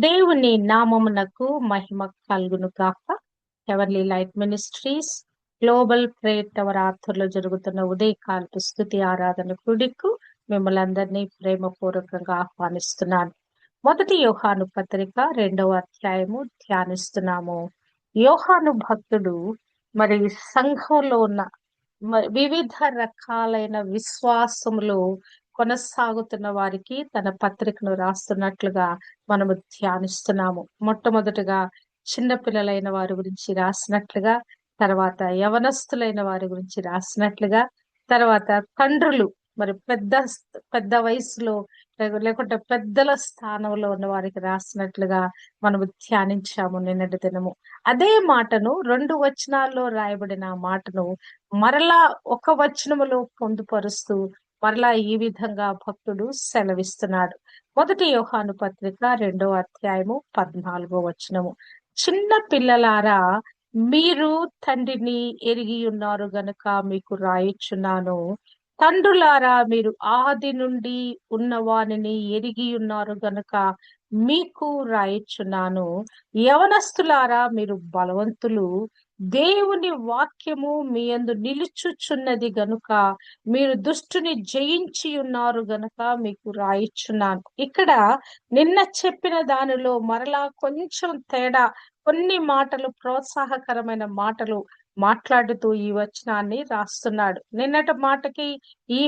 దేవుని నామమునకు మహిమ కలుగును గాక. Heavenly light ministries global prayer tower ఆధ్వర్యంలో జరుగుతున్న ఉదయకాలపు స్తుతి ఆరాధన కూడికు మిమ్మల్ని అందరినీ ప్రేమపూర్వకంగా ఆహ్వానిస్తున్నాను. మొదటి యోహాను పత్రిక 2వ అధ్యాయము ధ్యానిస్తున్నాము. యోహాను భక్తుడు మరి సంఘంలో ఉన్న వివిధ రకాలైన విశ్వాసములు కొనసాగుతున్న వారికి తన పత్రికను రాస్తున్నట్లుగా మనము ధ్యానిస్తున్నాము. మొట్టమొదటిగా చిన్న పిల్లలైన వారి గురించి రాసినట్లుగా, తర్వాత యవనస్తులైన వారి గురించి రాసినట్లుగా, తర్వాత తండ్రులు మరి పెద్ద పెద్ద వయసులో లేకుంటే పెద్దల స్థానంలో ఉన్న వారికి రాసినట్లుగా మనము ధ్యానించాము నిన్నటి దినము. అదే మాటను 2 వచనాల్లో రాయబడిన ఆ మాటను మరలా ఒక వచనములో పొందుపరుస్తూ మరలా ఈ విధంగా భక్తుడు సెలవిస్తున్నాడు. మొదటి యోహాను పత్రిక 2వ అధ్యాయము 14వ వచనము. చిన్న పిల్లలారా, మీరు తండ్రిని ఎరిగి ఉన్నారు గనుక మీకు రాయుచున్నాను. తండ్రులారా, మీరు ఆది నుండి ఉన్నవానిని ఎరిగి ఉన్నారు గనుక మీకు రాయుచున్నాను. యవనస్తులారా, మీరు బలవంతులు, దేవుని వాక్యము మీ యందు నిలుచుచున్నది గనుక మీరు దుష్టుని జయించి ఉన్నారు గనుక మీకు రాయిచున్నాను. ఇక్కడ నిన్న చెప్పిన దానిలో మరలా కొంచెం తేడా, కొన్ని మాటలు ప్రోత్సాహకరమైన మాటలు మాట్లాడుతూ ఈ వచనాన్ని రాస్తున్నాడు. నిన్నటి మాటకి ఈ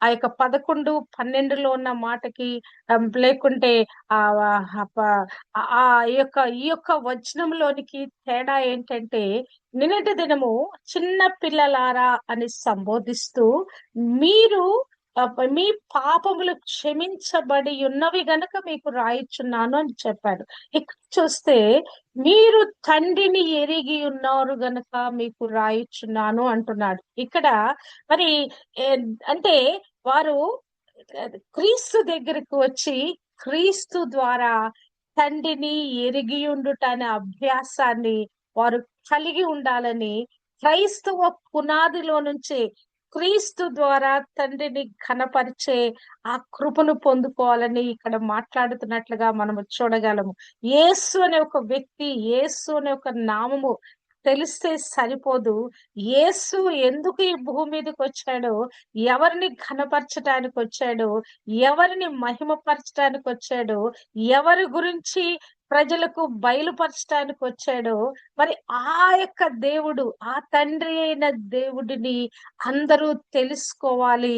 ఆ యొక్క 11, 12లో ఉన్న మాటకి లేకుంటే ఆ ఆ ప- ఆ ఈ యొక్క వచనంలోనికి తేడా ఏంటంటే, నిన్నటి దినము చిన్న పిల్లలారా అని సంబోధిస్తూ మీరు మీ పాపములు క్షమించబడి ఉన్నవి గనక మీకు రాయిచున్నాను అని చెప్పాడు. ఇక్కడ చూస్తే మీరు తండ్రిని ఎరిగి ఉన్నారు గనక మీకు రాయిచున్నాను అంటున్నాడు. ఇక్కడ మరి అంటే వారు క్రీస్తు దగ్గరకు వచ్చి క్రీస్తు ద్వారా తండ్రిని ఎరిగి ఉండుట అనే అభ్యాసాన్ని వారు కలిగి ఉండాలని, క్రైస్తవ పునాదిలో నుంచి క్రీస్తు ద్వారా తండ్రిని ఘనపరిచే ఆ కృపను పొందుకోవాలని ఇక్కడ మాట్లాడుతున్నట్లుగా మనము చూడగలము. యేసు అనే ఒక వ్యక్తి, యేసు అనే ఒక నామము తెలిస్తే సరిపోదు. యేసు ఎందుకు ఈ భూమి మీదకి వచ్చాడో, ఎవరిని ఘనపరచడానికి వచ్చాడో, ఎవరిని మహిమపరచడానికి వచ్చాడో, ఎవరి గురించి ప్రజలకు బయలుపరచడానికి వచ్చాడో, మరి ఆ యొక్క దేవుడు, ఆ తండ్రి అయిన దేవుడిని అందరూ తెలుసుకోవాలి,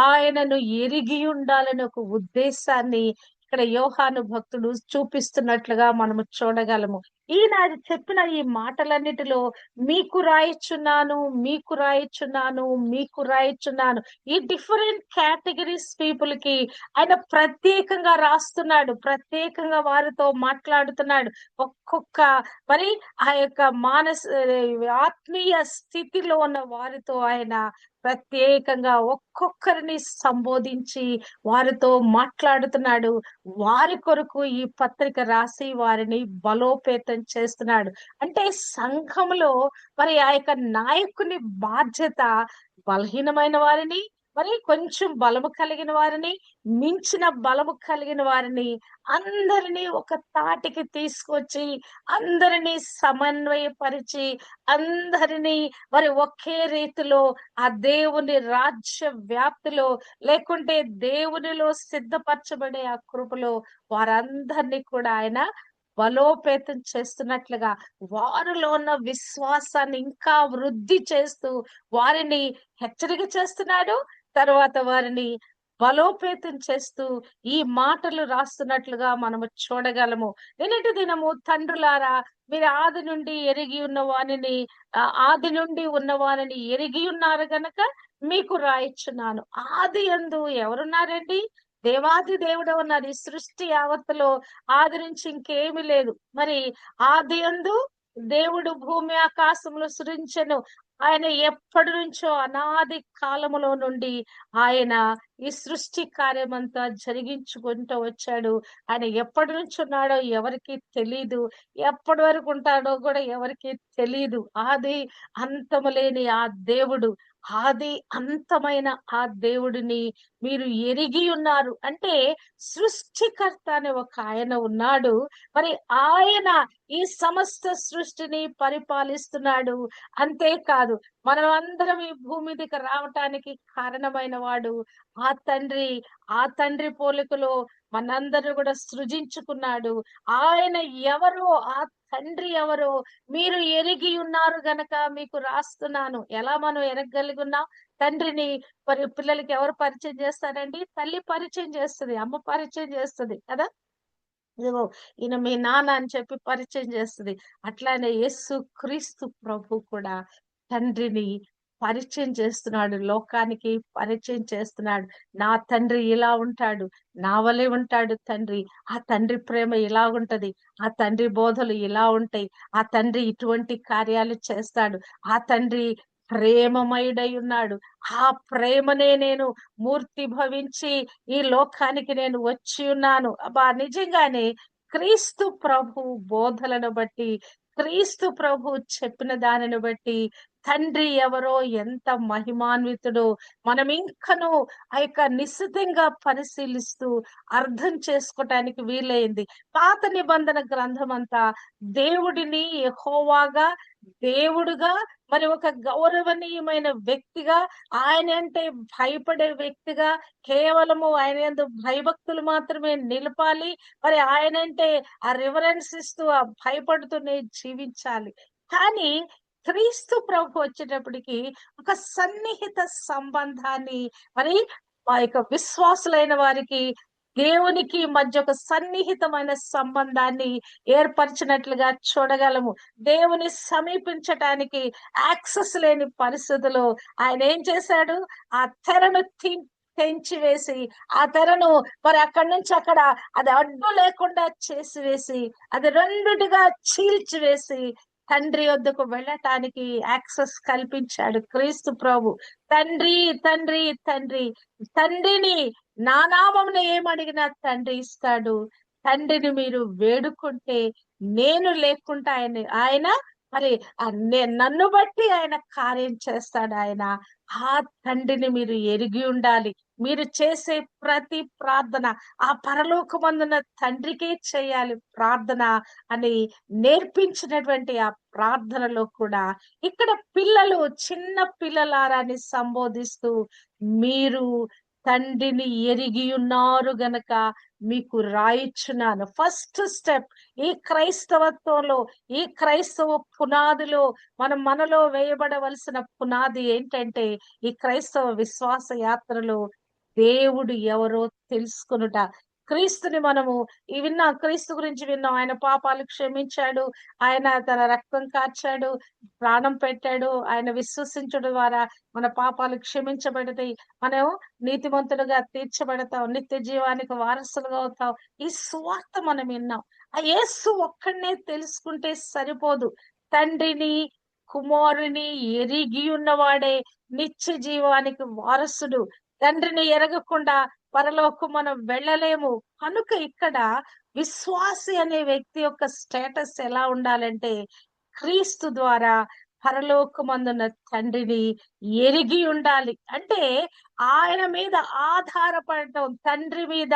ఆయనను ఎరిగి ఉండాలని ఒక ఉద్దేశాన్ని ఇక్కడ యోహాను భక్తుడు చూపిస్తున్నట్లుగా మనము చూడగలము. ఈయన చెప్పిన ఈ మాటలన్నిటిలో మీకు రాయిచున్నాను, మీకు రాయిచున్నాను, మీకు రాయిచున్నాను, ఈ డిఫరెంట్ కేటగిరీస్ పీపుల్ కి ఆయన ప్రత్యేకంగా రాస్తున్నాడు, ప్రత్యేకంగా వారితో మాట్లాడుతున్నాడు. ఒక్కొక్క మరి ఆ యొక్క ఆత్మీయ స్థితిలో ఉన్న వారితో ఆయన ప్రత్యేకంగా ఒక్కొక్కరిని సంబోధించి వారితో మాట్లాడుతున్నాడు. వారి కొరకు ఈ పత్రిక రాసి వారిని బలోపేతం చేస్తున్నాడు. అంటే సంఘములో మరి ఆ యొక్క నాయకుని బాధ్యత బలహీనమైన వారిని, మరి కొంచెం బలము కలిగిన వారిని, మించిన బలము కలిగిన వారిని అందరినీ ఒక తాటికి తీసుకొచ్చి అందరినీ సమన్వయపరిచి అందరినీ మరి ఒకే రీతిలో ఆ దేవుని రాజ్య వ్యాప్తిలో, లేకుంటే దేవునిలో సిద్ధపరచబడే ఆ కృపలో వారందరినీ కూడా ఆయన బలోపేతం చేస్తున్నట్లుగా, వారిలో ఉన్న విశ్వాసాన్ని ఇంకా వృద్ధి చేస్తూ వారిని హెచ్చరిక చేస్తున్నాడు. తర్వాత వారిని బలోపేతం చేస్తూ ఈ మాటలు రాస్తున్నట్లుగా మనము చూడగలము. నిన్నటి దినము తండ్రులారా, మీరు ఆది నుండి ఎరిగి ఉన్న వానిని, ఆది నుండి ఉన్న వానిని ఎరిగి ఉన్నారు గనక మీకు రాయిచున్నాను. ఆది యందు ఎవరున్నారండి? దేవాది దేవుడు ఉన్నారు. ఈ సృష్టి యావత్తులో ఆది నుంచి ఇంకేమీ లేదు. మరి ఆది యందు దేవుడు భూమి ఆకాశములు సృజించెను. ఆయన ఎప్పటి నుంచో అనాది కాలములో నుండి ఆయన ఈ సృష్టి కార్యమంతా జరిగించుకుంటూ వచ్చాడు. ఆయన ఎప్పటి నుంచి ఉన్నాడో ఎవరికి తెలీదు, ఎప్పటి వరకు ఉంటాడో కూడా ఎవరికి తెలీదు. ఆది అంతము లేని ఆ దేవుడు ఆది అంతమైన ఆ దేవుడిని మీరు ఎరిగి ఉన్నారు. అంటే సృష్టికర్త అనే ఒక ఆయన ఉన్నాడు. మరి ఆయన ఈ సమస్త సృష్టిని పరిపాలిస్తున్నాడు. అంతేకాదు మనమందరం ఈ భూమి మీదకి రావటానికి కారణమైన వాడు ఆ తండ్రి. ఆ తండ్రి పోలికలో మనందరిని కూడా సృజించుకున్నాడు. ఆయన ఎవరో, ఆ తండ్రి ఎవరో మీరు ఎరిగి ఉన్నారు గనక మీకు రాస్తున్నాను. ఎలా మనం ఎరగగలిగి ఉన్నాం? తండ్రిని పిల్లలకి ఎవరు పరిచయం చేస్తారండి? తల్లి పరిచయం చేస్తది. అమ్మ పరిచయం చేస్తది కదా! ఇదిగో ఈయన మీ నాన్న అని చెప్పి పరిచయం చేస్తది. అట్లానే యేసు క్రీస్తు ప్రభు కూడా తండ్రిని పరిచయం చేస్తున్నాడు. లోకానికి పరిచయం చేస్తున్నాడు. నా తండ్రి ఇలా ఉంటాడు. నా వలే ఉంటాడు తండ్రి. ఆ తండ్రి ప్రేమ ఇలాగుంటది. ఆ తండ్రి బోధలు ఇలా ఉంటాయి. ఆ తండ్రి ఇటువంటి కార్యాలు చేస్తాడు. ఆ తండ్రి ప్రేమమయుడై ఉన్నాడు. ఆ ప్రేమనే నేను మూర్తి భవించి ఈ లోకానికి నేను వచ్చి ఉన్నాను. అబ్బా! నిజంగానే క్రీస్తు ప్రభు బోధలను బట్టి, క్రీస్తు ప్రభు చెప్పిన దానిని బట్టి తండ్రి ఎవరో, ఎంత మహిమాన్వితుడో మనం ఇంకనూ ఆ యొక్క నిశితంగా పరిశీలిస్తూ అర్థం చేసుకోవటానికి వీలైంది. పాత నిబంధన గ్రంథమంతా దేవుడిని యెహోవాగా, దేవుడుగా, మరి ఒక గౌరవనీయమైన వ్యక్తిగా, ఆయన అంటే భయపడే వ్యక్తిగా, కేవలము ఆయన యందు భయభక్తులు మాత్రమే నిలపాలి. మరి ఆయనంటే ఆ రివరెన్స్ ఇస్తూ, ఆ భయపడుతూనే జీవించాలి. కానీ క్రీస్తు ప్రభు వచ్చేటప్పటికి ఒక సన్నిహిత సంబంధాన్ని, మరి ఆ యొక్క విశ్వాసులైన వారికి దేవునికి మధ్య ఒక సన్నిహితమైన సంబంధాన్ని ఏర్పరిచినట్లుగా చూడగలము. దేవుని సమీపించటానికి యాక్సెస్ లేని పరిస్థితిలో ఆయన ఏం చేశాడు? ఆ తెరను తెంచివేసి, ఆ తెరను మరి అక్కడి నుంచి అక్కడ అది అడ్డు లేకుండా చేసివేసి, అది రెండుటిగా చీల్చివేసి తండ్రి వద్దకు వెళ్ళటానికి యాక్సెస్ కల్పించాడు క్రీస్తు ప్రభు. తండ్రి, తండ్రి, తండ్రి, తండ్రిని నా నామమున ఏమడిగినా తండ్రి ఇస్తాడు. తండ్రిని మీరు వేడుకుంటే నేను లేకుండా ఆయన మరి నన్ను బట్టి ఆయన కార్యం చేస్తాడు ఆయన. ఆ తండ్రిని మీరు ఎరిగి ఉండాలి. మీరు చేసే ప్రతి ప్రార్థన ఆ పరలోకమందున్న తండ్రికే చేయాలి ప్రార్థన అని నేర్పించినటువంటి ఆ ప్రార్థనలో కూడా ఇక్కడ పిల్లలు, చిన్న పిల్లలారా అని సంబోధిస్తూ మీరు తండ్రిని ఎరిగి ఉన్నారు గనక మీకు రాయిచున్నాను. ఫస్ట్ స్టెప్ ఈ క్రైస్తవత్వంలో, ఈ క్రైస్తవ పునాదిలో మనలో వేయబడవలసిన పునాది ఏంటంటే, ఈ క్రైస్తవ విశ్వాస యాత్రలో దేవుడు ఎవరో తెలుసుకొనుట. క్రీస్తుని మనము విన్నాం, క్రీస్తు గురించి విన్నాం. ఆయన పాపాలు క్షమించాడు. ఆయన తన రక్తం కార్చాడు, ప్రాణం పెట్టాడు. ఆయన విశ్వసించడం ద్వారా మన పాపాలు క్షమించబడతాయి. మనం నీతిమంతులుగా తీర్చబడతాం. నిత్య జీవానికి వారసులుగా అవుతాం. ఈ సువార్త మనం విన్నాం. ఆ యేసు ఒక్కడినే తెలుసుకుంటే సరిపోదు. తండ్రిని, కుమారుని ఎరిగి ఉన్నవాడే నిత్య జీవానికి వారసుడు. తండ్రిని ఎరగకుండా పరలోకం మనం వెళ్ళలేము. కనుక ఇక్కడ విశ్వాసి అనే వ్యక్తి యొక్క స్టేటస్ ఎలా ఉండాలంటే, క్రీస్తు ద్వారా పరలోకమందున్న తండ్రిని ఎరిగి ఉండాలి. అంటే ఆయన మీద ఆధారపడటం, తండ్రి మీద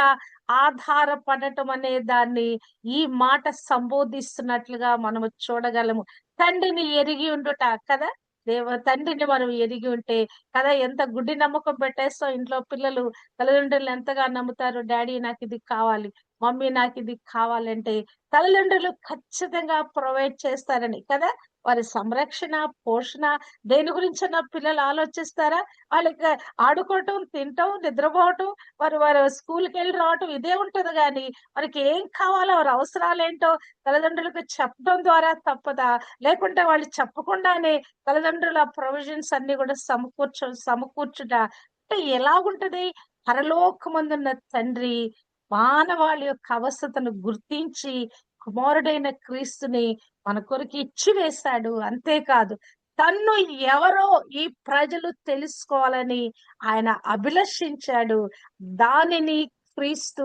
ఆధారపడటం అనే దాన్ని ఈ మాట సంబోధిస్తున్నట్లుగా మనము చూడగలము. తండ్రిని ఎరిగి ఉండుట కదా! తండ్రిని మనం ఎరిగి ఉంటే కదా, ఎంత గుడ్డి నమ్మకం పెట్టేస్తాం ఇంట్లో. పిల్లలు తల్లిదండ్రులు ఎంతగా నమ్ముతారు. డాడీ నాకిది కావాలి, మమ్మీ నాకిది కావాలంటే తల్లిదండ్రులు ఖచ్చితంగా ప్రొవైడ్ చేస్తారని కదా. వారి సంరక్షణ, పోషణ దేని గురించైనా పిల్లలు ఆలోచిస్తారా? వాళ్ళకి ఆడుకోవటం, తినటం, నిద్రపోవటం, వారు స్కూల్‌కెళ్ళి రావటం ఇదే ఉంటది గానీ, వారికి ఏం కావాలో వారి అవసరాలేంటో తల్లిదండ్రులకు చెప్పడం ద్వారా తప్పదా? లేకుంటే వాళ్ళు చెప్పకుండానే తల్లిదండ్రుల ప్రొవిజన్స్ అన్ని కూడా సమకూర్చుట అంటే ఎలాగుంటది? పరలోకమందున్న తండ్రి మానవాళి యొక్క అవస్థతను గుర్తించి కుమారుడైన క్రీస్తుని మన కొరకు ఇచ్చి వేశాడు. అంతేకాదు తన్ను ఎవరో ఈ ప్రజలు తెలుసుకోవాలని ఆయన అభిలషించాడు. దానిని క్రీస్తు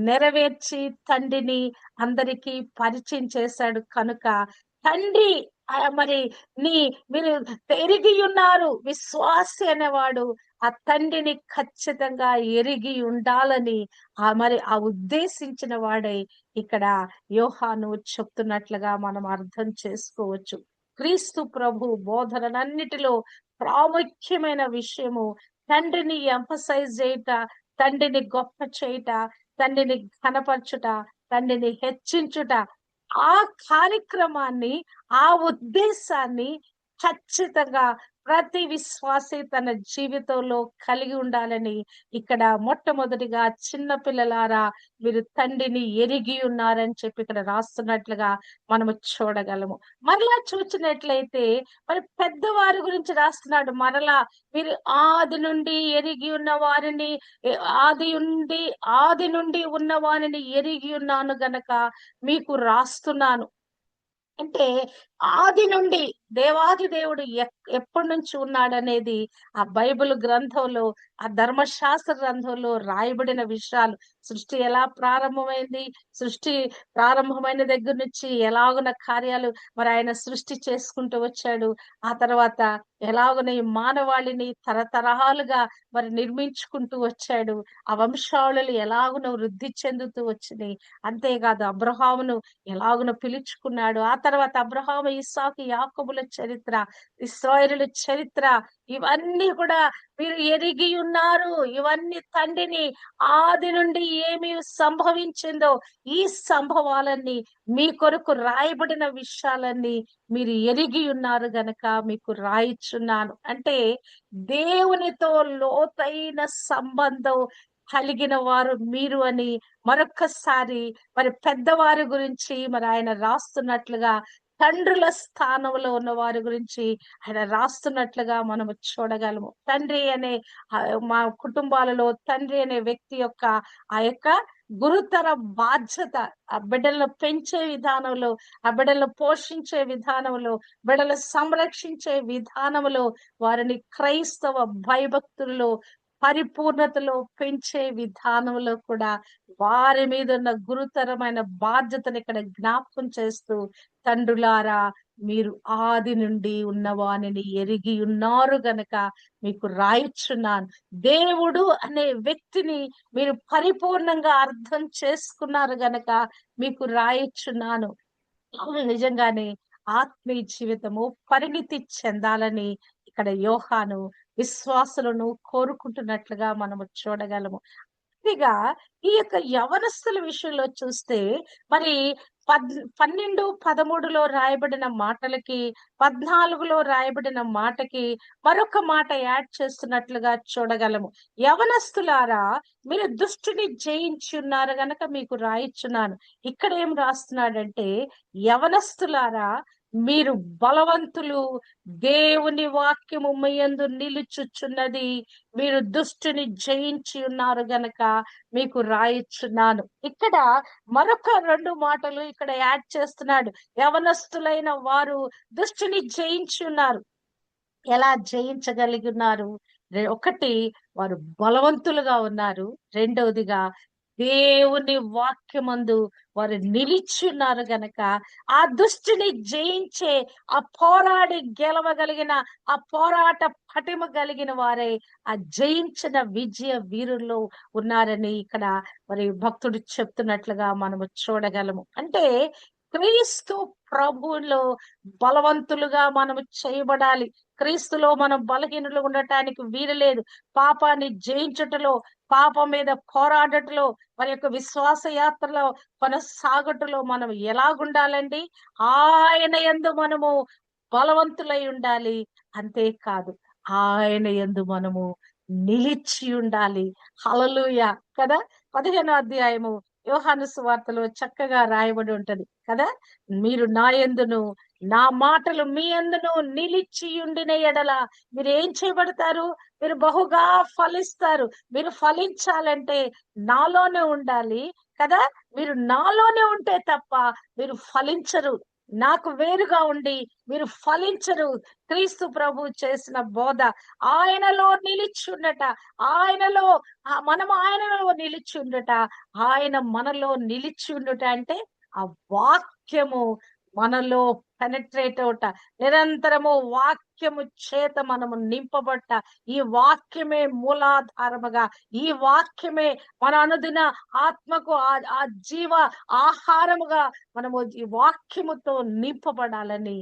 నెరవేర్చి తండ్రిని అందరికీ పరిచయం చేశాడు. కనుక తండ్రి మరి నీ మీరు ఎరిగి ఉన్నారు. విశ్వాసి అనేవాడు ఆ తండ్రిని ఖచ్చితంగా ఎరిగి ఉండాలని మరి ఆ ఉద్దేశించిన వాడై ఇక్కడ యోహాను చెప్తున్నట్లుగా మనం అర్థం చేసుకోవచ్చు. క్రీస్తు ప్రభు బోధనలన్నిటిలో ప్రాముఖ్యమైన విషయము తండ్రిని ఎంఫసైజ్ చేయుట, తండ్రిని గొప్ప చేయుట, తండ్రిని ఘనపరచుట, తండ్రిని హెచ్చించుట. ఆ కార్యక్రమాన్ని, ఆ ఉద్దేశాన్ని ఖచ్చితంగా ప్రతి విశ్వాసి తన జీవితంలో కలిగి ఉండాలని ఇక్కడ మొట్టమొదటిగా చిన్న పిల్లలారా మీరు తండ్రిని ఎరిగి ఉన్నారని చెప్పి ఇక్కడ రాస్తున్నట్లుగా మనము చూడగలము. మరలా చూచినట్లయితే మరి పెద్దవారి గురించి రాస్తున్నాడు. మరలా మీరు ఆది నుండి ఎరిగి ఉన్న వారిని, ఆది నుండి ఉన్న వారిని ఎరిగి ఉన్నాను గనక మీకు రాస్తున్నాను. అంటే ఆది నుండి దేవాది దేవుడు ఎప్పటి నుంచి ఉన్నాడనేది ఆ బైబిల్ గ్రంథంలో, ఆ ధర్మశాస్త్ర గ్రంథంలో రాయబడిన విషయాలు. సృష్టి ఎలా ప్రారంభమైంది, సృష్టి ప్రారంభమైన దగ్గర నుంచి ఎలాగున కార్యాలు మరి ఆయన సృష్టి చేసుకుంటూ వచ్చాడు. ఆ తర్వాత ఎలాగున ఈ మానవాళిని తరతరాలుగా మరి నిర్మించుకుంటూ వచ్చాడు. ఆ వంశావళులు ఎలాగున వృద్ధి చెందుతూ వచ్చినాయి. అంతేకాదు అబ్రహామును ఎలాగున పిలుచుకున్నాడు. ఆ తర్వాత అబ్రహాము, ఇస్సాకు, యాకోబుల చరిత్ర, ఇశ్రాయేలుల చరిత్ర, ఇవన్నీ కూడా మీరు ఎరిగి ఉన్నారు. ఇవన్నీ తండ్రిని ఆది నుండి ఏమి సంభవించిందో ఈ సంభవాలన్నీ మీ కొరకు రాయబడిన విషయాలన్నీ మీరు ఎరిగి ఉన్నారు గనక మీకు రాయిచున్నాను. అంటే దేవునితో లోతైన సంబంధం కలిగిన వారు మీరు అని మరొక్కసారి మరి పెద్దవారి గురించి మరి ఆయన రాస్తున్నట్లుగా, తండ్రుల స్థానంలో ఉన్న వారి గురించి ఆయన రాస్తున్నట్లుగా మనము చూడగలము. తండ్రి అనే మా కుటుంబాలలో తండ్రి అనే వ్యక్తి యొక్క ఆ యొక్క గురుతర బాధ్యత, ఆ బిడ్డలను పెంచే విధానంలో, ఆ బిడ్డలను పోషించే విధానంలో, బిడ్డలను సంరక్షించే విధానంలో, వారిని క్రైస్తవ భయభక్తుల్లో పరిపూర్ణతలో పెంచే విధానంలో కూడా వారి మీద ఉన్న గురుతరమైన బాధ్యతను ఇక్కడ జ్ఞాపకం చేస్తూ, తండ్రులారా మీరు ఆది నుండి ఉన్న వానిని ఎరిగి ఉన్నారు గనక మీకు రాయిచున్నాను. దేవుడు అనే వ్యక్తిని మీరు పరిపూర్ణంగా అర్థం చేసుకున్నారు గనక మీకు రాయిచున్నాను. నిజంగానే ఆత్మీయ జీవితము పరిణితి చెందాలని ఇక్కడ యోహాను విశ్వాసులను కోరుకుంటున్నట్లుగా మనము చూడగలము. ఇదిగా ఈ యొక్క యవనస్తుల విషయంలో చూస్తే మరి 12, 13లో రాయబడిన మాటలకి, 14లో రాయబడిన మాటకి మరొక మాట యాడ్ చేస్తున్నట్లుగా చూడగలము. యవనస్తులారా మీరు దుష్టుని జయించి ఉన్నారు గనక మీకు రాయిచున్నాను. ఇక్కడ ఏం రాస్తున్నాడంటే, యవనస్తులారా మీరు బలవంతులు, దేవుని వాక్యము మీ యందు నిలుచుచున్నది, మీరు దుష్టుని జయించి ఉన్నారు గనక మీకు రాయిచున్నాను. ఇక్కడ మరొక 2 మాటలు ఇక్కడ యాడ్ చేస్తున్నాడు. యవనస్తులైన వారు దుష్టుని జయించి ఉన్నారు. ఎలా జయించగలిగి ఉన్నారు? ఒకటి, వారు బలవంతులుగా ఉన్నారు. రెండవదిగా దేవుని వాక్యమందు వారు నిలిచి ఉన్నారు గనక ఆ దుష్టిని జయించే, ఆ పోరాడి గెలవగలిగిన, ఆ పోరాట పటిమ కలిగిన వారే ఆ జయించిన విజయ వీరుల్లో ఉన్నారని ఇక్కడ మరి భక్తుడు చెప్తున్నట్లుగా మనము చూడగలము. అంటే క్రీస్తు ప్రభువులో బలవంతులుగా మనము చేయబడాలి. క్రీస్తులో మనం బలహీనులు ఉండటానికి వీలు లేదు. పాపాన్ని జయించుటలో, పాపం మీద పోరాడటలో, మరి యొక్క విశ్వాస యాత్రలో కొనసాగటలో మనం ఎలాగుండాలండి? ఆయన యందు మనము బలవంతులై ఉండాలి. అంతేకాదు ఆయన యందు మనము నిలిచి ఉండాలి. హల్లెలూయా కదా! 15వ అధ్యాయము యోహాను సువార్తలో చక్కగా రాయబడి ఉంటది కదా! మీరు నా యందును, నా మాటలు మీ యందును నిలిచి ఉండిన ఎడల మీరు ఏం చేయబడతారు? మీరు బహుగా ఫలిస్తారు. మీరు ఫలించాలంటే నాలోనే ఉండాలి కదా! మీరు నాలోనే ఉంటే తప్ప మీరు ఫలించరు. నాకు వేరుగా ఉండి మీరు ఫలించరు. క్రీస్తు ప్రభు చేసిన బోధ ఆయనలో నిలిచుండట, ఆయనలో మనం ఆయనలో నిలిచుండట, ఆయన మనలో నిలిచి ఉండుట అంటే ఆ వాక్యము మనలో పెనట్రేట్ అవుట, నిరంతరము వాక్యము చేత మనము నింపబట్ట, ఈ వాక్యమే మూలాధారముగా, ఈ వాక్యమే మన అనుదిన ఆత్మకు ఆ జీవ ఆహారముగా మనము ఈ వాక్యముతో నింపబడాలని,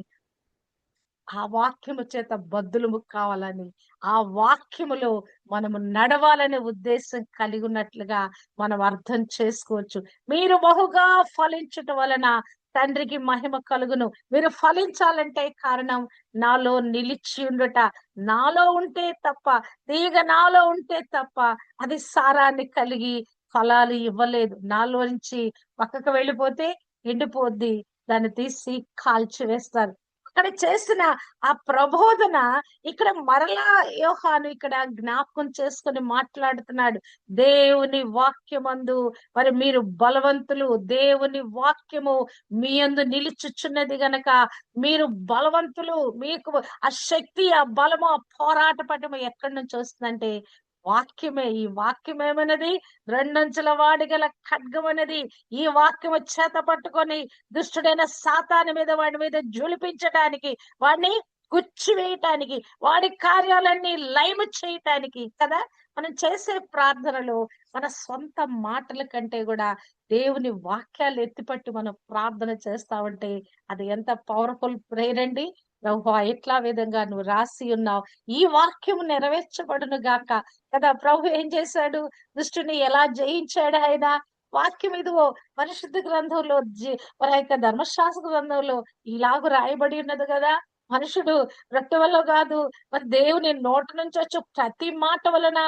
ఆ వాక్యము చేత బద్దులము కావాలని, ఆ వాక్యములో మనము నడవాలనే ఉద్దేశం కలిగి ఉన్నట్లుగా మనం అర్థం చేసుకోవచ్చు. మీరు బహుగా ఫలించుట వలన తండ్రికి మహిమ కలుగును. మీరు ఫలించాలంటే కారణం నాలో నిలిచి ఉండుట. నాలో ఉంటే తప్ప, తీగ నాలో ఉంటే తప్ప అది సారాన్ని కలిగి ఫలాలు ఇవ్వలేదు. నాలో నుంచి పక్కకు వెళ్ళిపోతే ఎండిపోద్ది. దాన్ని తీసి కాల్చివేస్తారు. అక్కడ చేసిన ఆ ప్రబోధన ఇక్కడ మరలా యోహాను ఇక్కడ జ్ఞాపకం చేసుకొని మాట్లాడుతున్నాడు. దేవుని వాక్యమందు మరి మీరు బలవంతులు, దేవుని వాక్యము మీ యందు నిలుచుచున్నది గనక మీరు బలవంతులు. మీకు ఆ శక్తి, ఆ బలము, ఆ పోరాట పటము ఎక్కడి నుంచి వస్తుందంటే వాక్యమే. ఈ వాక్యం ఏమన్నది? రెండంచుల వాడిగల ఖడ్గం అనేది. ఈ వాక్యము చేత పట్టుకొని దుష్టుడైన సాతాను మీద, వాడి మీద జులిపించడానికి, వాడిని గుచ్చివేయటానికి, వాడి కార్యాలన్నీ లైవ్ చేయటానికి కదా. మనం చేసే ప్రార్థనలో మన సొంత మాటల కంటే కూడా దేవుని వాక్యాలు ఎత్తిపట్టి మనం ప్రార్థన చేస్తా ఉంటే అది ఎంత పవర్ఫుల్ ప్రేయర్ అండి. ప్రభువా, ఎట్లా విధంగా నువ్వు రాసి ఉన్నావు, ఈ వాక్యము నెరవేర్చబడును గాక కదా. ప్రభు ఏం చేశాడు? దుష్టుని ఎలా జయించాడు ఆయన? వాక్యం ఇదిగో పరిశుద్ధ గ్రంథంలో మరి యొక్క ధర్మశాస్త్ర గ్రంథంలో ఇలాగ రాయబడి ఉన్నది కదా. మనుషుడు రొట్టె వల్ల కాదు, మరి దేవుని నోటి నుంచి వచ్చే ప్రతి మాట వలన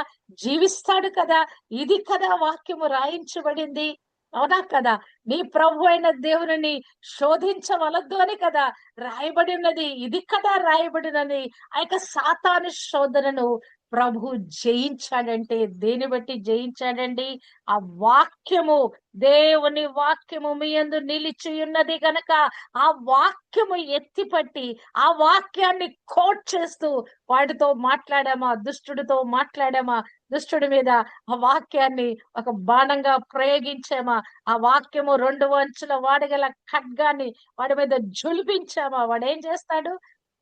జీవిస్తాడు కదా. ఇది కదా వాక్యము రాయించబడింది. అవునా కదా? నీ ప్రభు అయిన దేవుని శోధించవలద్దు అని కదా రాయబడి ఉన్నది. ఇది కదా రాయబడినది. ఆ యొక్క సాతాను శోధనను ప్రభు జయించాడంటే దేని బట్టి జయించాడండి? ఆ వాక్యము, దేవుని వాక్యము మీ యందు నిలిచి ఉన్నది గనక ఆ వాక్యము ఎత్తిపట్టి, ఆ వాక్యాన్ని కోట్ చేస్తూ వాడితో మాట్లాడామా, దుష్టుడితో మాట్లాడామా, దుష్టుడి మీద ఆ వాక్యాన్ని ఒక బాణంగా ప్రయోగించామా, ఆ వాక్యము 2 అంచుల వాడగల ఖడ్గాన్ని వాడి మీద జులిపించామా, వాడేం చేస్తాడు?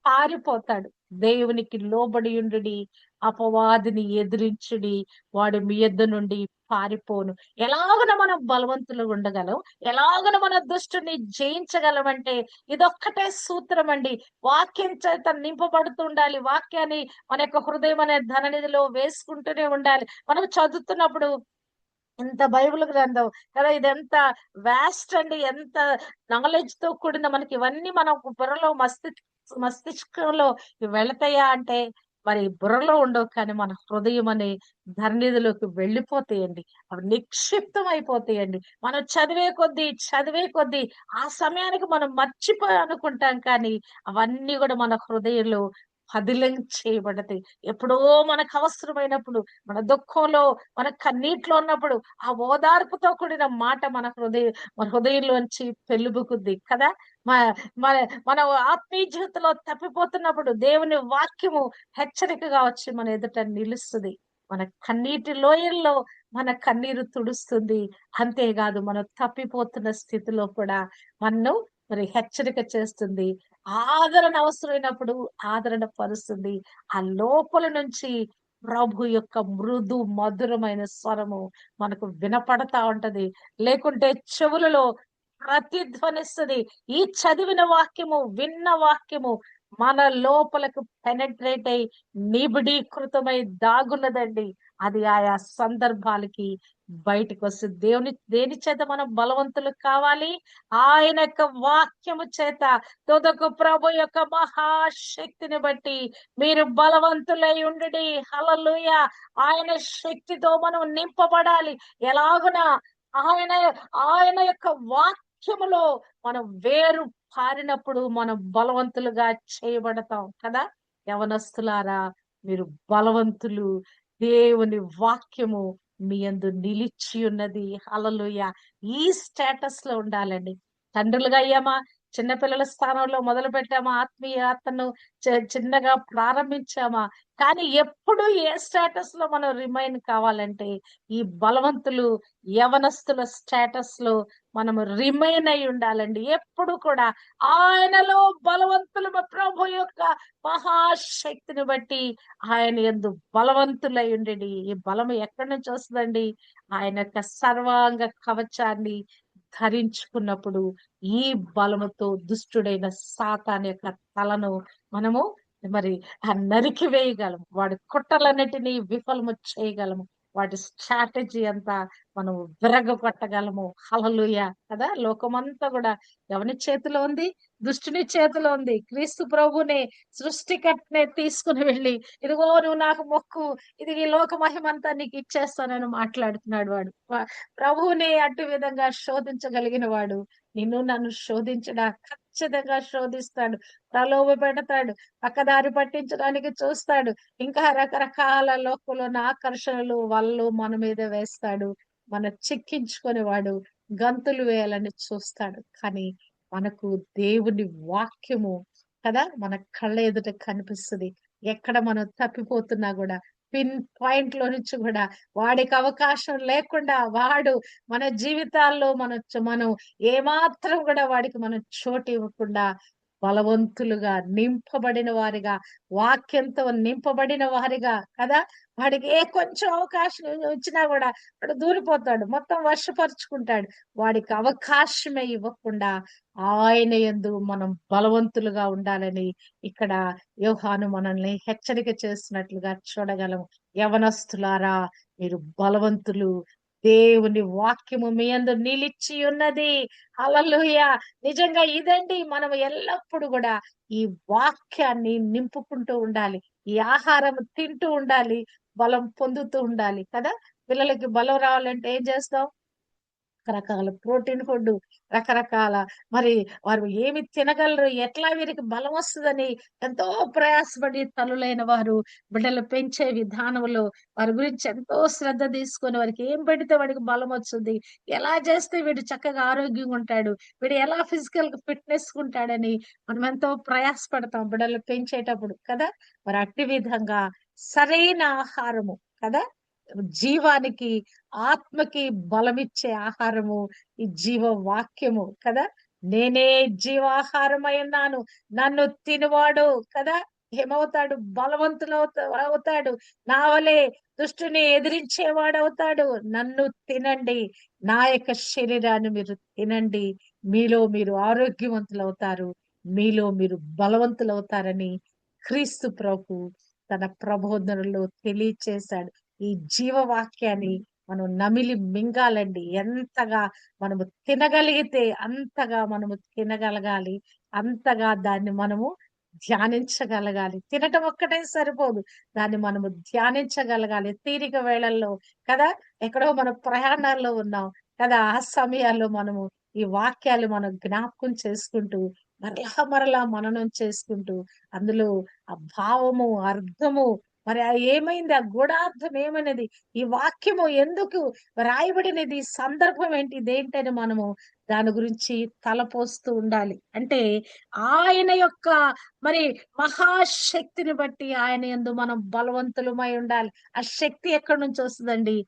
పారిపోతాడు. దేవునికి లోబడి ఉండుడి, అపవాదిని ఎదిరించుడి, వాడు మీ యొద్ద నుండి పారిపోను. ఎలాగన మనం బలవంతులు ఉండగలం, ఎలాగన మన దుష్టుని జయించగలం అంటే ఇదొక్కటే సూత్రం అండి. వాక్యం చేత నింపబడుతూ ఉండాలి. వాక్యాన్ని మన యొక్క హృదయం అనే ధననిధిలో వేసుకుంటూనే ఉండాలి. మనం చదువుతున్నప్పుడు ఇంత బైబిల్ గ్రంథం కదా, ఇదెంత వాస్ట్ అండి, ఎంత నాలెడ్జ్ తో కూడిన మనకి ఇవన్నీ మన బుర్రలో మస్తిష్కంలో వెళతాయా అంటే మరి బుర్రలో ఉండవు, కానీ మన హృదయం అనే ధరణిధిలోకి వెళ్ళిపోతాయండి. అవి నిక్షిప్తం అయిపోతాయండి. మనం చదివే కొద్దీ ఆ సమయానికి మనం మర్చిపోయి అనుకుంటాం, కానీ అవన్నీ కూడా మన హృదయంలో పదిలం చేయబడతాయి. ఎప్పుడో మనకు అవసరమైనప్పుడు, మన దుఃఖంలో, మన కన్నీటిలో ఉన్నప్పుడు ఆ ఓదార్పుతో కూడిన మాట మన హృదయంలోంచి పెళ్ళుబుకుద్ది కదా. మన మన ఆత్మీయ జీవితంలో తప్పిపోతున్నప్పుడు దేవుని వాక్యము హెచ్చరికగా వచ్చి మన ఎదుట నిలుస్తుంది. మన కన్నీటి లోయల్లో మన కన్నీరు తుడుస్తుంది. అంతేకాదు, మనం తప్పిపోతున్న స్థితిలో కూడా మనను మరి హెచ్చరిక చేస్తుంది. ఆదరణ అవసరమైనప్పుడు ఆదరణ పరుస్తుంది. ఆ లోపల నుంచి ప్రభు యొక్క మృదు మధురమైన స్వరము మనకు వినపడతా ఉంటది. లేకుంటే చెవులలో ప్రతిధ్వనిస్తుంది. ఈ చదివిన వాక్యము, విన్న వాక్యము మన లోపలకు పెనట్రేట్ అయి నిబిడీకృతమై దాగున్నదండి. అది ఆయా సందర్భాలకి బయటకు వస్తుంది. దేని చేత మనం బలవంతులు కావాలి? ఆయన యొక్క వాక్యము చేత. తుదకు ప్రభు యొక్క మహాశక్తిని బట్టి మీరు బలవంతులై ఉండుడి. హల్లెలూయా. ఆయన శక్తితో మనం నింపబడాలి. ఎలాగున ఆయన ఆయన యొక్క వాక్యములో మనం వేరు పారినప్పుడు మనం బలవంతులుగా చేయబడతాం కదా. యవనస్తులారా, మీరు బలవంతులు. దేవుని వాక్యము మీ యందు నిలిచి ఉన్నది. హల్లెలూయా. ఈ స్టేటస్ లో ఉండాలండి. తండ్రులుగా అయ్యామా, చిన్నపిల్లల స్థానంలో మొదలు పెట్టామా ఆత్మీయతను, చిన్నగా ప్రారంభించామా? కానీ ఎప్పుడు ఏ స్టేటస్ లో మనం రిమైన్ కావాలంటే ఈ బలవంతులు యవనస్తుల స్టేటస్ లో మనము రిమైన్ అయి ఉండాలండి. ఎప్పుడు కూడా ఆయనలో బలవంతులు, ప్రభు యొక్క మహాశక్తిని బట్టి ఆయన యందు బలవంతులై ఉండేది. ఈ బలం ఎక్కడి నుంచి వస్తుందండి? ఆయన యొక్క సర్వాంగ కవచాన్ని ధరించుకున్నప్పుడు ఈ బలముతో దుష్టుడైన సాతాను యొక్క తలను మనము మరి నరికి వేయగలము. వాడి కుట్రలన్నిటినీ విఫలము చేయగలము. వాటి స్ట్రాటజీ అంతా మనం విరగొట్టగలము. హల్లెలూయా కదా! లోకమంతా కూడా ఎవని చేతిలో ఉంది? దుష్టుని చేతిలో ఉంది. క్రీస్తు ప్రభువునే, సృష్టికర్తనే తీసుకుని వెళ్ళి, ఇదిగో నువ్వు నాకు మొక్కు, ఇది ఈ లోక మహిమంతా నీకు ఇచ్చేస్తానని మాట్లాడుతున్నాడు వాడు. ప్రభువుని అటు విధంగా శోధించగలిగిన వాడు నిన్ను నన్ను శోధించడా? ఖచ్చితంగా శోధిస్తాడు, ప్రలోభ పెడతాడు, పక్కదారి పట్టించడానికి చూస్తాడు, ఇంకా రకరకాల లోకంలోని ఆకర్షణలు వలలు మన మీద వేస్తాడు. మన చిక్కించుకొని వాడు గంతులు వేయాలని చూస్తాడు. కానీ మనకు దేవుని వాక్యము కదా మన కళ్ళ ఎదుట కనిపిస్తుంది. ఎక్కడ మనం తప్పిపోతున్నా కూడా పిన్ పాయింట్ లో నుంచి కూడా వాడికి అవకాశం లేకుండా వాడు మన జీవితాల్లో మనం ఏమాత్రం కూడా వాడికి మనం చోటు ఇవ్వకుండా బలవంతులుగా నింపబడిన వారిగా, వాక్యంతో నింపబడిన వారిగా కదా వాడికి ఏ కొంచెం అవకాశం వచ్చినా కూడా వాడు దూరిపోతాడు, మొత్తం వశపరుచుకుంటాడు. వాడికి అవకాశమే ఇవ్వకుండా ఆయన యందు మనం బలవంతులుగా ఉండాలని ఇక్కడ యోహాను మనల్ని హెచ్చరిక చేస్తున్నట్లుగా చూడగలము. యవనస్తులారా, మీరు బలవంతులు, దేవుని వాక్యము మీ యందు నిలిచి ఉన్నది. హల్లెలూయా! నిజంగా ఇదండి మనం ఎల్లప్పుడు కూడా ఈ వాక్యాన్ని నింపుకుంటూ ఉండాలి. ఈ ఆహారం తింటూ ఉండాలి. బలం పొందుతూ ఉండాలి కదా! పిల్లలకి బలం రావాలంటే ఏం చేస్తాం? రకరకాల ప్రోటీన్ ఫుడ్, రకరకాల మరి వారు ఏమి తినగలరు, ఎట్లా వీరికి బలం వస్తుందని ఎంతో ప్రయాసపడి తల్లులైన వారు బిడ్డలు పెంచే విధానంలో వారి గురించి ఎంతో శ్రద్ధ తీసుకొని వారికి ఏం పెడితే వాడికి బలం వస్తుంది, ఎలా చేస్తే వీడు చక్కగా ఆరోగ్యంగా ఉంటాడు, వీడు ఎలా ఫిజికల్ ఫిట్నెస్ ఉంటాడని మనం ఎంతో ప్రయాసపడతాం బిడ్డలు పెంచేటప్పుడు కదా. మరి అట్టి విధంగా సరైన ఆహారము కదా, జీవానికి, ఆత్మకి బలమిచ్చే ఆహారము ఈ జీవ వాక్యము కదా. నేనే జీవాహారమై ఉన్నాను, నన్ను తినువాడు కదా ఏమవుతాడు? అవుతాడు. నా వలే దుష్టుని ఎదిరించేవాడవుతాడు. నన్ను తినండి, నా యొక్క శరీరాన్ని మీరు తినండి, మీలో మీరు ఆరోగ్యవంతులవుతారు, మీలో మీరు బలవంతులవుతారని క్రీస్తు ప్రభు తన ప్రబోధనలో తెలియచేశాడు. ఈ జీవవాక్యాన్ని మనం నమిలి మింగాలండి. ఎంతగా మనము తినగలిగితే అంతగా మనము తినగలగాలి. అంతగా దాన్ని మనము ధ్యానించగలగాలి. తినటం ఒక్కటే సరిపోదు, దాన్ని మనము ధ్యానించగలగాలి. తీరిక వేళల్లో కదా, ఎక్కడో మన ప్రయాణాల్లో ఉన్నాం కదా, ఆ సమయాల్లో మనము ఈ వాక్యాలు మనం జ్ఞాపకం చేసుకుంటూ మరలా మరలా మననం చేసుకుంటూ అందులో ఆ భావము, అర్థము, మరి ఏమైంది, ఆ గూఢార్థం ఏమనేది, ఈ వాక్యము ఎందుకు రాయబడినది, ఈ సందర్భం ఏంటి, ఇదేంటని మనము దాని గురించి తలపోస్తూ ఉండాలి. అంటే ఆయన యొక్క మరి మహాశక్తిని బట్టి ఆయన యందు మనం బలవంతులమై ఉండాలి. ఆ శక్తి ఎక్కడి నుంచి వస్తుందండి?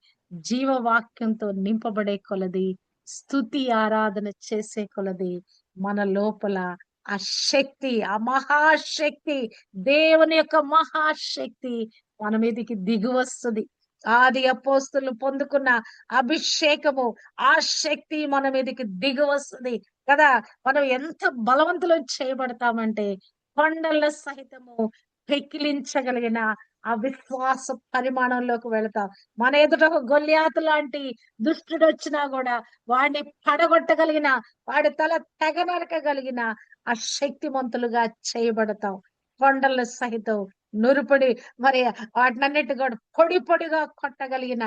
జీవవాక్యంతో నింపబడే కొలది, స్తుతి ఆరాధన చేసే కొలది మన లోపల ఆ శక్తి, ఆ మహాశక్తి, దేవుని యొక్క మహాశక్తి మన మీదకి దిగి వస్తుంది. ఆది అపోస్తులు పొందుకున్న అభిషేకము, ఆ శక్తి మన మీదకి దిగి వస్తుంది కదా. మనం ఎంత బలవంతులం చేయబడతామంటే కొండల సహితము పెకిలించగలిగిన ఆ విశ్వాస పరిమాణంలోకి వెళతాం. మన ఎదుట ఒక గొల్యాతు లాంటి దుష్టుడు వచ్చినా కూడా వాడిని పడగొట్టగలిగిన, వాడి తల తెగ నరకగలిగిన ఆ శక్తిమంతులుగా చేయబడతాం. కొండల సహితం నురుపడి మరి వాటినన్నిటి కూడా పొడి పొడిగా కొట్టగలిగిన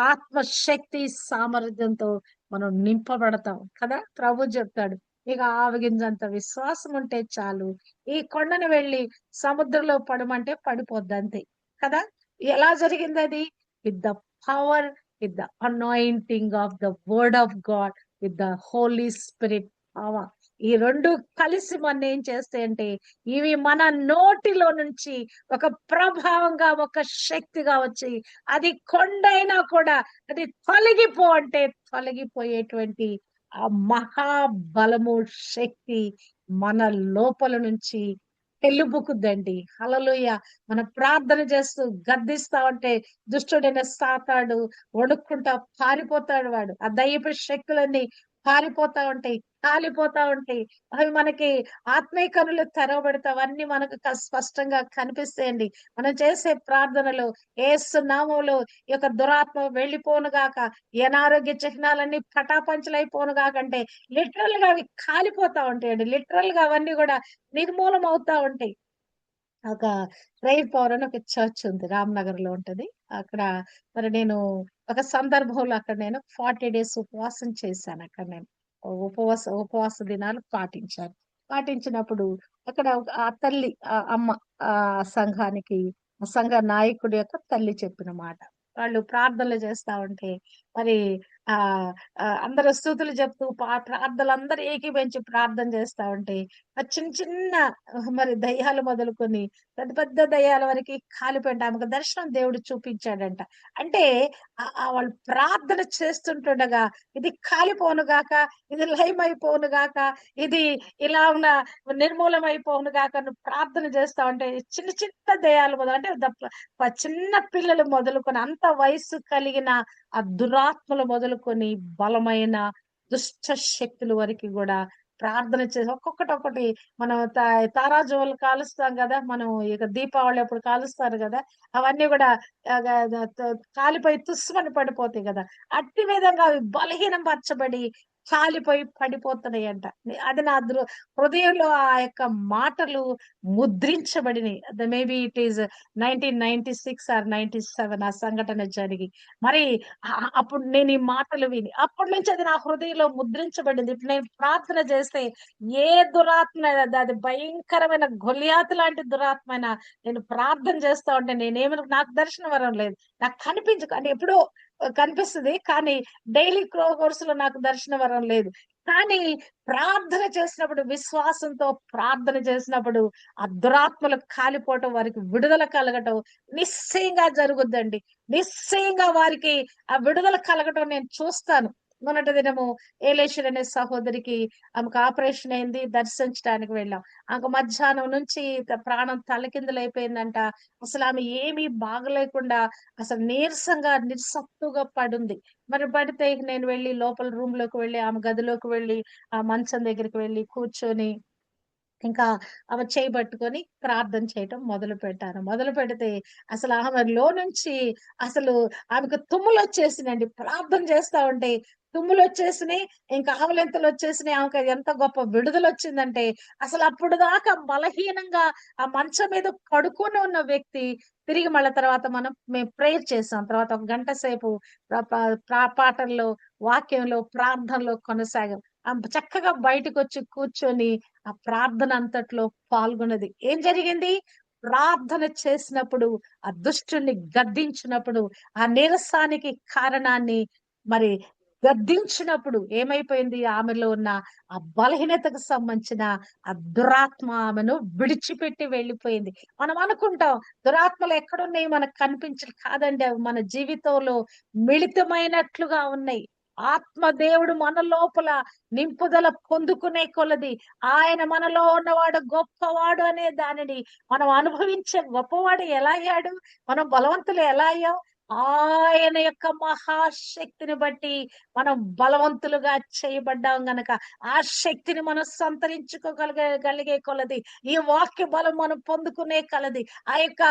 ఆత్మశక్తి సామర్థ్యంతో మనం నింపబడతాం కదా. ప్రభు చెప్తాడు, ఇక ఆవగింజంత విశ్వాసం ఉంటే చాలు, ఈ కొండను వెళ్ళి సముద్రంలో పడమంటే పడిపోద్ది అంతే కదా. ఎలా జరిగింది అది? With the power, with the anointing of the word of God, with the Holy Spirit power. ఈ రెండు కలిసి మన ఏం చేస్తాయంటే ఇవి మన నోటిలో నుంచి ఒక ప్రభావంగా, ఒక శక్తిగా వచ్చి అది కొండైనా కూడా అది తొలగిపో అంటే తొలగిపోయేటువంటి ఆ మహాబలము, శక్తి మన లోపల నుంచి తెలుపుకుద్దండి. హల్లెలూయా. మన ప్రార్థన చేస్తూ గద్దిస్తా ఉంటే దుష్టుడైన సాతాడు వణుక్కుంటా పారిపోతాడు. వాడు ఆ దయ్యపు శక్తులన్నీ పారిపోతా ఉంటాయి, కాలిపోతా ఉంటాయి. అవి మనకి ఆత్మీయ కనులు తెరవబడితే అవన్నీ మనకు స్పష్టంగా కనిపిస్తాయండి. మనం చేసే ప్రార్థనలో యేసు నామములో ఈ యొక్క దురాత్మ వెళ్ళిపోను గాక, ఈ అనారోగ్య చిహ్నాలన్నీ పటాపంచలైపోను గాక అంటే లిటరల్ గా అవి కాలిపోతా ఉంటాయండి. లిటరల్ గా అవన్నీ కూడా నిర్మూలం అవుతా ఉంటాయి. ఒక ప్రేయర్ పవర్ అని ఒక చర్చ్ ఉంది. రామ్‌నగర్ లో ఉంటది. అక్కడ మరి నేను ఒక సందర్భంలో అక్కడ నేను 40 డేస్ ఉపవాసం చేశాను అక్కడ నేను. ఉపవాస దినాలు పాటించాను. పాటించినప్పుడు అక్కడ ఆ తల్లి అమ్మ సంఘానికి సంఘ నాయకుడి యొక్క తల్లి చెప్పిన మాట. వాళ్ళు ప్రార్థనలు చేస్తా ఉంటే మరి ఆహ్, అందరూ స్తుతులు చెప్తూ ప్రార్థనలందరూ ఏకీభవించి ప్రార్థన చేస్తా ఉంటే ఆ చిన్న చిన్న మరి దయ్యాలు మొదలుకొని పెద్ద పెద్ద దయ్యాల వరకి కాలిపోయింట. ఆమెకు దర్శనం దేవుడు చూపించాడంట. అంటే వాళ్ళు ప్రార్థన చేస్తుంటుండగా ఇది కాలిపోను గాక, ఇది లయమైపోను గాక, ఇది ఇలా ఉన్న నిర్మూలమైపోను గాక అని ప్రార్థన చేస్తా ఉంటే చిన్న చిన్న దయ్యాలు అంటే చిన్న పిల్లలు మొదలుకొని అంత వయస్సు కలిగిన ఆ దురాత్మలు మొదలుకొని బలమైన దుష్ట శక్తుల వరకు కూడా ప్రార్థన చేసి ఒక్కొక్కటి మనం తారాజువలు కాలుస్తాం కదా, మనం ఇక దీపావళి అప్పుడు కాలుస్తారు కదా, అవన్నీ కూడా కాలిపోయి తుస్సుమని పడిపోతాయి కదా. అట్టి విధంగా అవి బలహీనం పరచబడి కాలిపోయి పడిపోతున్నాయంట. అది నా హృదయంలో ఆ యొక్క మాటలు ముద్రించబడినాయి. మేబీ ఇట్ ఈస్ 1996 ఆర్ 97 ఆ సంఘటన జరిగి మరి అప్పుడు నేను ఈ మాటలు విని అప్పటి నుంచి అది నా హృదయంలో ముద్రించబడింది. ఇప్పుడు నేను ప్రార్థన చేస్తే ఏ దురాత్మ అది భయంకరమైన గొలియాతు లాంటి దురాత్మైన నేను ప్రార్థన చేస్తా ఉంటే నాకు దర్శన వరం లేదు. నాకు అంటే ఎప్పుడో కనిపిస్తుంది. కానీ డైలీ కోర్స్ లో నాకు దర్శన వరం లేదు. కానీ ప్రార్థన చేసినప్పుడు విశ్వాసంతో ప్రార్థన చేసినప్పుడు ఆ దురాత్మలు కాలిపోవటం, వారికి విడుదల కలగటం నిశ్చయంగా జరుగుద్దండి. నిశ్చయంగా వారికి ఆ విడుదల కలగటం నేను చూస్తాను. మొన్నటి దినము ఏలేశ్వరి అనే సహోదరికి ఆమెకు ఆపరేషన్ అయింది. దర్శించడానికి వెళ్ళాం. ఆమెకు మధ్యాహ్నం నుంచి ప్రాణం తలకిందులైపోయిందంట. అసలు ఆమె ఏమీ బాగలేకుండా అసలు నీరసంగా నిస్సత్తుగా పడుంది. మరి పడితే ఇక నేను వెళ్ళి లోపల రూమ్ లోకి వెళ్ళి ఆమె గదిలోకి వెళ్ళి ఆ మంచం దగ్గరికి వెళ్ళి కూర్చొని ఇంకా ఆమె చేయి పట్టుకొని ప్రార్థన చేయటం మొదలుపెట్టాను. మొదలుపెడితే అసలు ఆమెలో నుంచి అసలు ఆమెకు తుమ్ములొచ్చేసినాయండి. ప్రార్థన చేస్తా ఉంటే తుమ్ములొచ్చేసినాయి. ఇంకా ఆవలింతలొచ్చేసినాయి. ఆమెకు ఎంత గొప్ప విడుదలొచ్చిందంటే అసలు అప్పుడు దాకా బలహీనంగా ఆ మంచం మీద పడుకొని ఉన్న వ్యక్తి తిరిగి మళ్ళా తర్వాత మేము ప్రేయర్ చేసాం. తర్వాత ఒక గంట సేపు ప్ర ప పాటల్లో, వాక్యంలో, ప్రార్థనలో కొనసాగాం. చక్కగా బయటకొచ్చి కూర్చొని ఆ ప్రార్థన అంతట్లో పాల్గొన్నది. ఏం జరిగింది? ప్రార్థన చేసినప్పుడు, ఆ దుష్టుణ్ణి గద్దించినప్పుడు, ఆ నీరసానికి కారణాన్ని మరి గద్దించినప్పుడు ఏమైపోయింది? ఆమెలో ఉన్న ఆ బలహీనతకు సంబంధించిన ఆ దురాత్మ ఆమెను విడిచిపెట్టి వెళ్ళిపోయింది. మనం అనుకుంటాం దురాత్మలు ఎక్కడున్నాయి మనకు కనిపించవు. కాదండి, అవి మన జీవితంలో మిళితమైనట్లుగా ఉన్నాయి. ఆత్మ దేవుడు మన లోపల నింపుదల పొందుకునే కొలది ఆయన మనలో ఉన్నవాడు గొప్పవాడు అనే దానిని మనం అనుభవించే గొప్పవాడు ఎలా అయ్యాడు? మనం బలవంతులు ఎలా అయ్యాం? ఆయన యొక్క మహాశక్తిని బట్టి మనం బలవంతులుగా చేయబడ్డాం గనక ఆ శక్తిని మనం సంతరించుకోగలిగే కొలది ఈ వాక్య బలం మనం పొందుకునే కలది ఆ యొక్క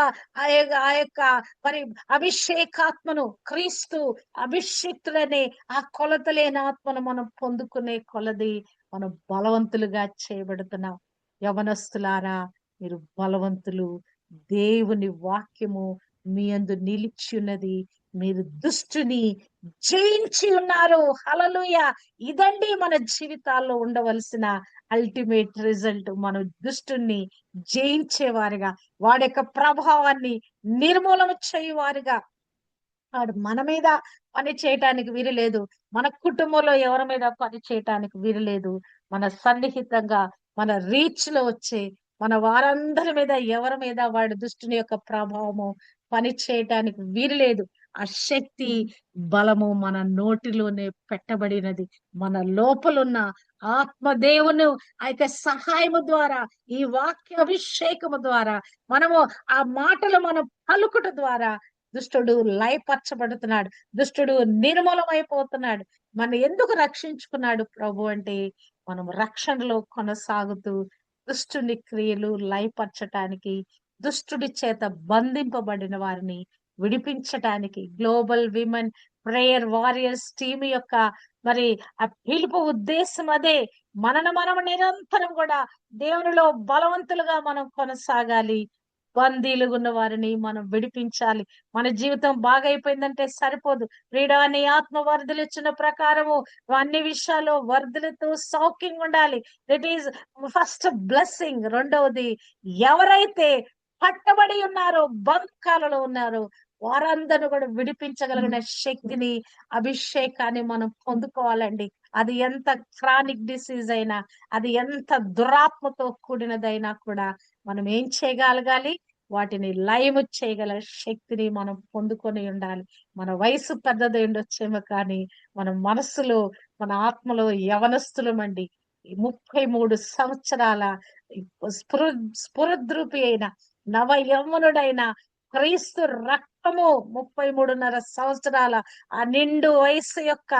ఆ యొక్క మరి అభిషేకాత్మను క్రీస్తు అభిషిక్తులనే ఆ కొలత లేని ఆత్మను మనం పొందుకునే కొలది మనం బలవంతులుగా చేయబడుతున్నాం. యవనస్తులారా, మీరు బలవంతులు. దేవుని వాక్యము మీ యందు నిలిచి ఉన్నది. మీరు దుష్టుని జయించి ఉన్నారు. హల్లెలూయా. ఇదండి మన జీవితాల్లో ఉండవలసిన అల్టిమేట్ రిజల్ట్. మనం దుష్టుని జయించేవారుగా, వాడి యొక్క ప్రభావాన్ని నిర్మూలన చేయువారుగా వాడు మన మీద పని చేయటానికి వీలు లేదు. మన కుటుంబంలో ఎవరి మీద పని చేయటానికి వీలు లేదు. మన సన్నిహితంగా మన రీచ్ లో వచ్చే మన వారందరి మీద ఎవరి మీద వాడి దుష్టుని యొక్క ప్రభావము పని చేయటానికి వీలు లేదు. ఆ శక్తి బలము మన నోటిలోనే పెట్టబడినది. మన లోపలున్న ఆత్మదేవుని ఆ యొక్క సహాయము ద్వారా, ఈ వాక్య అభిషేకము ద్వారా, మనము ఆ మాటలు మనం పలుకుట ద్వారా దుష్టుడు లయపరచబడుతున్నాడు. దుష్టుడు నిర్మూలమైపోతున్నాడు. మనం ఎందుకు రక్షించుకున్నాడు ప్రభు అంటే, మనం రక్షణలో కొనసాగుతూ దుష్టుని క్రియలు లయపరచటానికి, దుష్టుడి చేత బంధింపబడిన వారిని విడిపించటానికి global women prayer warriors team యొక్క మరి ఆ పిలుపు ఉద్దేశం అదే. మనం నిరంతరం కూడా దేవునిలో బలవంతులుగా మనం కొనసాగాలి. బందీలుగా ఉన్న వారిని మనం విడిపించాలి. మన జీవితం బాగైపోయిందంటే సరిపోదు. ప్రియుడా, నీ ఆత్మ వర్ధిల్లుచున్న ప్రకారము అన్ని విషయాల్లో వర్ధిల్లుతూ సౌఖ్యంగా ఉండాలి. That is first blessing. రెండవది, ఎవరైతే పట్టబడి ఉన్నారో, బంధకాలలో ఉన్నారో, వారందరూ కూడా విడిపించగలిగిన శక్తిని, అభిషేకాన్ని మనం పొందుకోవాలండి. అది ఎంత క్రానిక్ డిసీజ్ అయినా, అది ఎంత దురాత్మతో కూడినదైనా కూడా మనం ఏం చేయగలగాలి? వాటిని లయము చేయగల శక్తిని మనం పొందుకొని ఉండాలి. మన వయసు పెద్దది ఉండొచ్చేమో కానీ మన మనస్సులో, మన ఆత్మలో యవనస్తులమండి. 33 సంవత్సరాల స్ఫురద్రూపి అయిన నవ యవ్వనుడైన క్రీస్తు రక్తము, 33.5 సంవత్సరాల ఆ నిండు వయస్సు యొక్క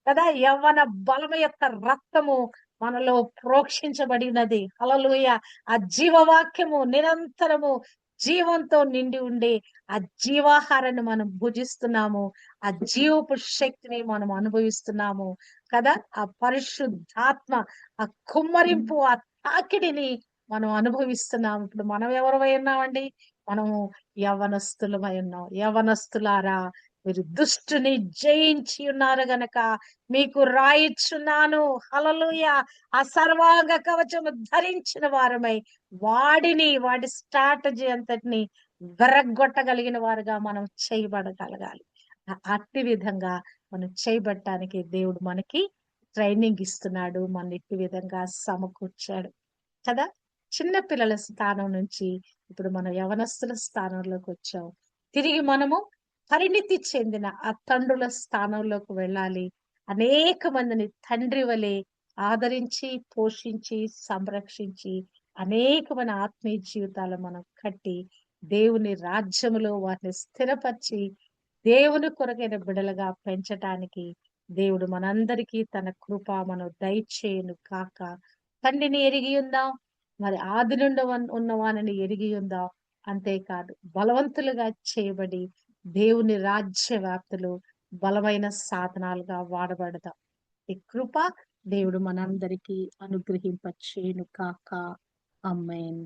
కదా యవ్వన బలము యొక్క రక్తము మనలో ప్రోక్షించబడినది. హల్లెలూయా. ఆ జీవవాక్యము నిరంతరము జీవంతో నిండి ఉండే ఆ జీవాహారాన్ని మనం భుజిస్తున్నాము. ఆ జీవపు శక్తిని మనం అనుభవిస్తున్నాము కదా. ఆ పరిశుద్ధాత్మ ఆ కుమ్మరింపు, ఆ తాకిడిని మనం అనుభవిస్తున్నాము. ఇప్పుడు మనం ఎవరమై ఉన్నామండి? మనము యవనస్తులమై ఉన్నాం. యవనస్తులారా, మీరు దుష్టుని జయించి ఉన్నారు గనక మీకు రాయిచున్నాను. హల్లెలూయా. ఆ సర్వాంగ కవచము ధరించిన వారమై వాడి స్ట్రాటజీ అంతటిని వెరగొట్టగలిగిన వారుగా మనం చేయబడగలగాలి. అట్టి విధంగా మనం చేయబడటానికి దేవుడు మనకి ట్రైనింగ్ ఇస్తున్నాడు. మన ఇట్టి విధంగా సమకూర్చాడు కదా. చిన్న పిల్లల స్థానం నుంచి ఇప్పుడు మనం యవనస్తుల స్థానంలోకి వచ్చాం. తిరిగి మనము పరిణితి చెందిన ఆ తండ్రుల స్థానంలోకి వెళ్ళాలి. అనేక మందిని తండ్రి వలె ఆదరించి, పోషించి, సంరక్షించి అనేకమైన ఆత్మీయ జీవితాలు మనం కట్టి దేవుని రాజ్యములో వారిని స్థిరపరిచి దేవుని కొరకైన బిడలుగా పెంచటానికి దేవుడు మనందరికీ తన కృప మనం దయచేయును కాక. తండ్రిని ఎరిగి ఉందాం, మరి ఆది నుండి ఉన్న వారిని ఎరిగి ఉందాం. అంతేకాదు బలవంతులుగా చేయబడి దేవుని రాజ్య వ్యాప్తిలో బలమైన సాధనాలుగా వాడబడదాం. ఈ కృప దేవుడు మనందరికీ అనుగ్రహింపచేయును కాక. ఆమేన్.